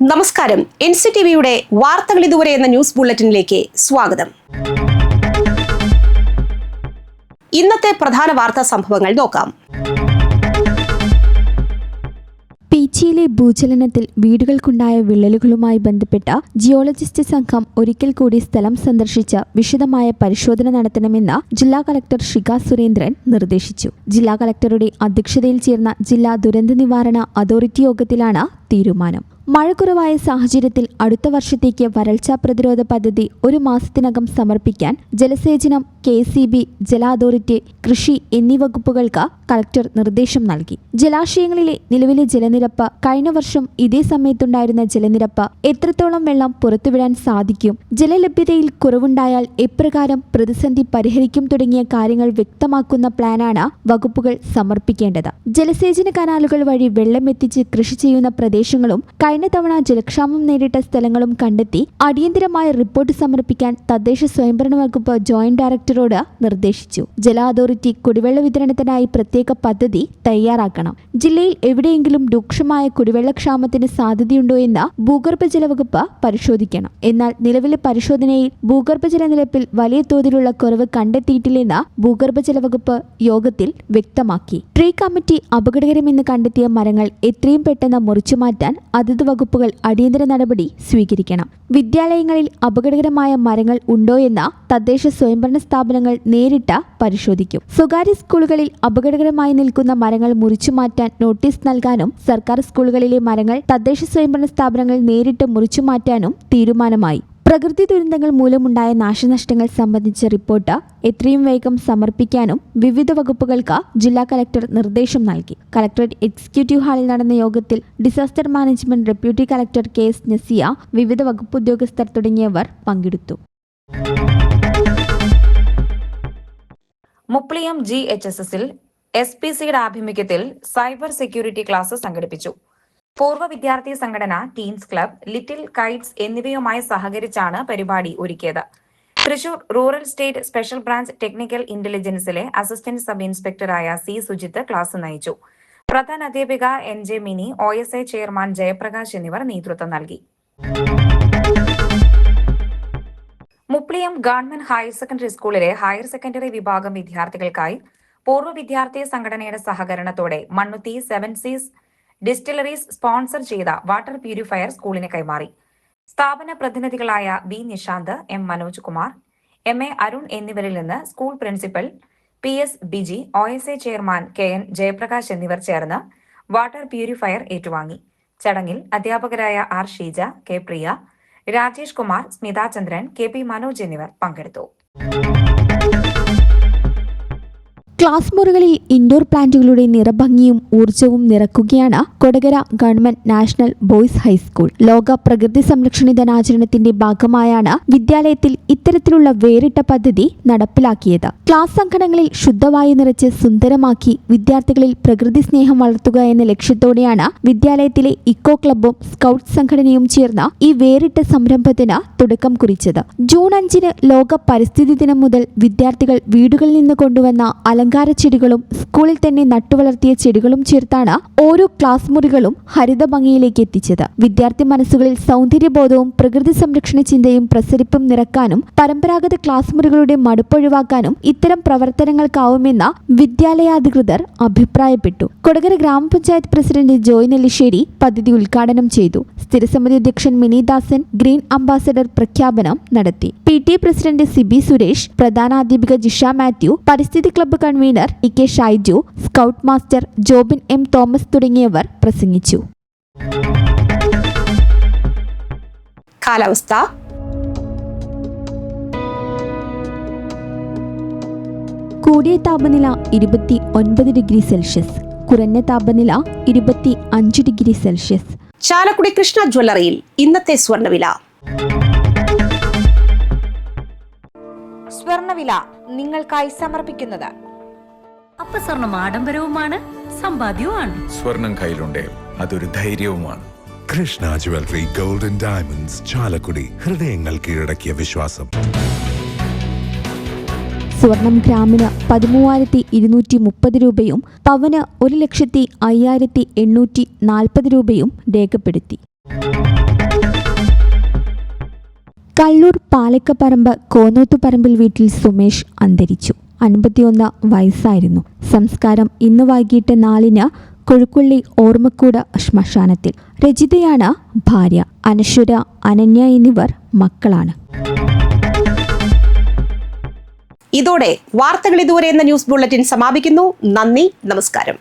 നമസ്കാരം. NCTVയുടെ വാർത്തകൾ ഇതുവരെ എന്ന ന്യൂസ് ബുള്ളറ്റിനിലേക്ക് സ്വാഗതം. ഇന്നത്തെ പ്രധാന വാർത്താ സംഭവങ്ങൾ നോക്കാം. പീച്ചിയിലെ ഭൂചലനത്തിൽ വീടുകൾക്കുണ്ടായ വിള്ളലുകളുമായി ബന്ധപ്പെട്ട ജിയോളജിസ്റ്റ് സംഘം ഒരിക്കൽ കൂടി സ്ഥലം സന്ദർശിച്ച് വിശദമായ പരിശോധന നടത്തണമെന്ന് ജില്ലാ കളക്ടർ ശിഖ സുരേന്ദ്രൻ നിർദ്ദേശിച്ചു. ജില്ലാ കളക്ടറുടെ അധ്യക്ഷതയിൽ ചേർന്ന ജില്ലാ ദുരന്ത നിവാരണ അതോറിറ്റി യോഗത്തിലാണ് തീരുമാനം. മഴ കുറവായ സാഹചര്യത്തിൽ അടുത്ത വർഷത്തേക്ക് വരൾച്ചാ പ്രതിരോധ പദ്ധതി 1 മാസത്തിനകം സമർപ്പിക്കാൻ ജലസേചനം, KCB, ജല അതോറിറ്റി, കൃഷി എന്നീ വകുപ്പുകൾക്ക് കളക്ടർ നിർദ്ദേശം നൽകി. ജലാശയങ്ങളിലെ നിലവിലെ ജലനിരപ്പ്, കഴിഞ്ഞ വർഷം ഇതേ സമയത്തുണ്ടായിരുന്ന ജലനിരപ്പ്, എത്രത്തോളം വെള്ളം പുറത്തുവിടാൻ സാധിക്കും, ജലലഭ്യതയിൽ കുറവുണ്ടായാൽ എപ്രകാരം പ്രതിസന്ധി പരിഹരിക്കും തുടങ്ങിയ കാര്യങ്ങൾ വ്യക്തമാക്കുന്ന പ്ലാനാണ് വകുപ്പുകൾ സമർപ്പിക്കേണ്ടത്. ജലസേചന കനാലുകൾ വഴി വെള്ളമെത്തിച്ച് കൃഷി ചെയ്യുന്ന പ്രദേശങ്ങളും കഴിഞ്ഞ തവണ ജലക്ഷാമം നേരിട്ട സ്ഥലങ്ങളും കണ്ടെത്തി അടിയന്തരമായ റിപ്പോർട്ട് സമർപ്പിക്കാൻ തദ്ദേശ സ്വയംഭരണ വകുപ്പ് ജോയിന്റ് ഡയറക്ടറോട് നിർദ്ദേശിച്ചു. ജല അതോറിറ്റി കുടിവെള്ള വിതരണത്തിനായി പ്രത്യേക പദ്ധതി തയ്യാറാക്കണം. ജില്ലയിൽ എവിടെയെങ്കിലും രൂക്ഷമായ കുടിവെള്ളക്ഷാമത്തിന് സാധ്യതയുണ്ടോ എന്ന് ഭൂഗർഭജല വകുപ്പ് പരിശോധിക്കണം. എന്നാൽ നിലവിലെ പരിശോധനയിൽ ഭൂഗർഭജല നിരപ്പിൽ വലിയ തോതിലുള്ള കുറവ് കണ്ടെത്തിയിട്ടില്ലെന്ന് ഭൂഗർഭജല വകുപ്പ് യോഗത്തിൽ വ്യക്തമാക്കി. ട്രീ കമ്മിറ്റി അപകടകരമെന്ന് കണ്ടെത്തിയ മരങ്ങൾ എത്രയും പെട്ടെന്ന് മുറിച്ചുമാറ്റാൻ അതത് വകുപ്പുകൾ അടിയന്തര നടപടി സ്വീകരിക്കണം. വിദ്യാലയങ്ങളിൽ അപകടകരമായ മരങ്ങൾ ഉണ്ടോ എന്ന് തദ്ദേശ സ്വയംഭരണ സ്ഥാപനങ്ങൾ നേരിട്ട് പരിശോധിക്കും. സ്വകാര്യ സ്കൂളുകളിൽ അപകടകരമായി നിൽക്കുന്ന മരങ്ങൾ മുറിച്ചുമാറ്റാൻ നോട്ടീസ് നൽകാനും സർക്കാർ സ്കൂളുകളിലെ മരങ്ങൾ തദ്ദേശ സ്വയംഭരണ സ്ഥാപനങ്ങൾ നേരിട്ട് മുറിച്ചുമാറ്റാനും തീരുമാനമായി. പ്രകൃതി ദുരന്തങ്ങൾ മൂലമുണ്ടായ നാശനഷ്ടങ്ങൾ സംബന്ധിച്ച റിപ്പോർട്ട് എത്രയും വേഗം സമർപ്പിക്കാനും വിവിധ വകുപ്പുകൾക്ക് ജില്ലാ കളക്ടർ നിർദ്ദേശം നൽകി. കളക്ടറേറ്റ് എക്സിക്യൂട്ടീവ് ഹാളിൽ നടന്ന യോഗത്തിൽ disaster management deputy collector KS നസിയ, വിവിധ വകുപ്പ് ഉദ്യോഗസ്ഥർ തുടങ്ങിയവർ പങ്കെടുത്തു. മുപ്ലിയം GHSSൽ SPCയുടെ ആഭിമുഖ്യത്തിൽ സൈബർ സെക്യൂരിറ്റി ക്ലാസ് സംഘടിപ്പിച്ചു. പൂർവ്വ വിദ്യാർത്ഥി സംഘടന, ടീൻസ് ക്ലബ്, ലിറ്റിൽ കൈറ്റ്സ് എന്നിവയുമായി സഹകരിച്ചാണ് പരിപാടി ഒരുക്കിയത്. Thrissur rural state special branch technical ഇന്റലിജൻസിലെ അസിസ്റ്റന്റ് സബ് ഇൻസ്പെക്ടറായ C. സുജിത്ത് ക്ലാസ് നയിച്ചു. പ്രധാന അധ്യാപിക NJ Mini, OSI chairman Jayaprakash എന്നിവർ നേതൃത്വം നൽകി. മുപ്ലിയം ഗവൺമെന്റ് ഹയർ സെക്കൻഡറി സ്കൂളിലെ ഹയർ സെക്കൻഡറി വിഭാഗം വിദ്യാർത്ഥികൾക്കായി പൂർവ്വ വിദ്യാർത്ഥി സംഘടനയുടെ സഹകരണത്തോടെ മണ്ണുത്തി 7 Seas ഡിസ്റ്റിലറീസ് സ്പോൺസർ ചെയ്ത വാട്ടർ പ്യൂരിഫയർ സ്കൂളിന് കൈമാറി. സ്ഥാപന പ്രതിനിധികളായ B. Nishant, M. Manoj Kumar, MA Arun എന്നിവരിൽ നിന്ന് school principal PS Biji, OSI chairman KN Jayaprakash എന്നിവർ ചേർന്ന് വാട്ടർ പ്യൂരിഫയർ ഏറ്റുവാങ്ങി. ചടങ്ങിൽ അധ്യാപകരായ R. ഷീജ, K. പ്രിയ, രാജേഷ് കുമാർ, സ്മിത ചന്ദ്രൻ, KP മനോജ് എന്നിവർ പങ്കെടുത്തു. ക്ലാസ് മുറികളിൽ ഇൻഡോർ പ്ലാന്റുകളുടെ നിറഭംഗിയും ഊർജവും നിറക്കുകയാണ് Kodakara government national boys high school. ലോക പ്രകൃതി സംരക്ഷണ ദിനാചരണത്തിന്റെ ഭാഗമായാണ് വിദ്യാലയത്തിൽ ഇത്തരത്തിലുള്ള വേറിട്ട പദ്ധതി നടപ്പിലാക്കിയത്. ക്ലാസ് അങ്കണങ്ങളിൽ ശുദ്ധവായു നിറച്ച് സുന്ദരമാക്കി വിദ്യാർത്ഥികളിൽ പ്രകൃതി സ്നേഹം വളർത്തുക എന്ന ലക്ഷ്യത്തോടെയാണ് വിദ്യാലയത്തിലെ ഇക്കോ ക്ലബ്ബും സ്കൗട്ട് സംഘടനയും ചേർന്ന് ഈ വേറിട്ട സംരംഭത്തിന് തുടക്കം കുറിച്ചത്. ജൂൺ 5 ലോക പരിസ്ഥിതി ദിനം മുതൽ വിദ്യാർത്ഥികൾ വീടുകളിൽ നിന്ന് കൊണ്ടുവന്ന അലങ്കാര ചെടികളും സ്കൂളിൽ തന്നെ നട്ടുവളർത്തിയ ചെടികളും ചേർത്താണ് ഓരോ ക്ലാസ് മുറികളും ഹരിത ഭംഗിയിലേക്ക് എത്തിച്ചത്. വിദ്യാർത്ഥി മനസ്സുകളിൽ സൗന്ദര്യബോധവും പ്രകൃതി സംരക്ഷണ ചിന്തയും പ്രസരിപ്പും നിറക്കാനും പരമ്പരാഗത ക്ലാസ് മുറികളുടെ മടുപ്പൊഴിവാക്കാനും ഇത്തരം പ്രവർത്തനങ്ങൾക്കാവുമെന്ന് വിദ്യാലയാധികൃതർ അഭിപ്രായപ്പെട്ടു. കൊടകര ഗ്രാമപഞ്ചായത്ത് പ്രസിഡന്റ് ജോയ് നെല്ലിശ്ശേരി പദ്ധതി ഉദ്ഘാടനം ചെയ്തു. സ്ഥിരസമിതി അധ്യക്ഷൻ മിനിദാസൻ ഗ്രീൻ അംബാസഡർ പ്രഖ്യാപനം നടത്തി. PTA പ്രസിഡന്റ് സിബി സുരേഷ്, പ്രധാനാധ്യാപിക ജിഷ മാത്യു, പരിസ്ഥിതി club convener EK Shaiju, scout master Jobin M. Thomas തുടങ്ങിയവർ പ്രസംഗിച്ചു. കാലാവസ്ഥ. കൂടിയ താപനില 29 ഡിഗ്രി സെൽഷ്യസ്, കുറഞ്ഞ താപനില 25 ഡിഗ്രി സെൽഷ്യസ്. ചാലക്കുടി കൃഷ്ണ ജ്വല്ലറിയിൽ ഇന്നത്തെ സ്വർണ്ണവില. സ്വർണ്ണവില നിങ്ങൾക്കായി സമർപ്പിക്കുന്നത് അപ്പസ്വർണം ആഡംബരവുമാണ്, സമ്പാദ്യവുമാണ്. സ്വർണം കയ്യിലുണ്ടേ അതൊരു ധൈര്യവുമാണ്. Krishna jewellery gold and diamonds, Chalakudy. ഹൃദയങ്ങൾ കീഴടക്കിയ വിശ്വാസം. സ്വർണം ഗ്രാമിന് 13,230 രൂപയും പവന് 1,05,840 രൂപയും രേഖപ്പെടുത്തി. കള്ളൂർ പാലക്കപ്പറമ്പ് കോന്നോത്തുപറമ്പിൽ വീട്ടിൽ സുമേഷ് അന്തരിച്ചു. 51 വയസ്സായിരുന്നു. സംസ്കാരം ഇന്ന് വൈകിട്ട് 4-ന് കൊഴുക്കുള്ളി ഓർമ്മക്കൂട് ശ്മശാനത്തിൽ. രജിതയാണ് ഭാര്യ. അനശ്വര, അനന്യ എന്നിവർ മക്കളാണ്. ഇതോടെ വാർത്തകൾ ഇതുവരെ എന്ന ന്യൂസ് ബുള്ളറ്റിൻ സമാപിക്കുന്നു. നന്ദി, നമസ്കാരം.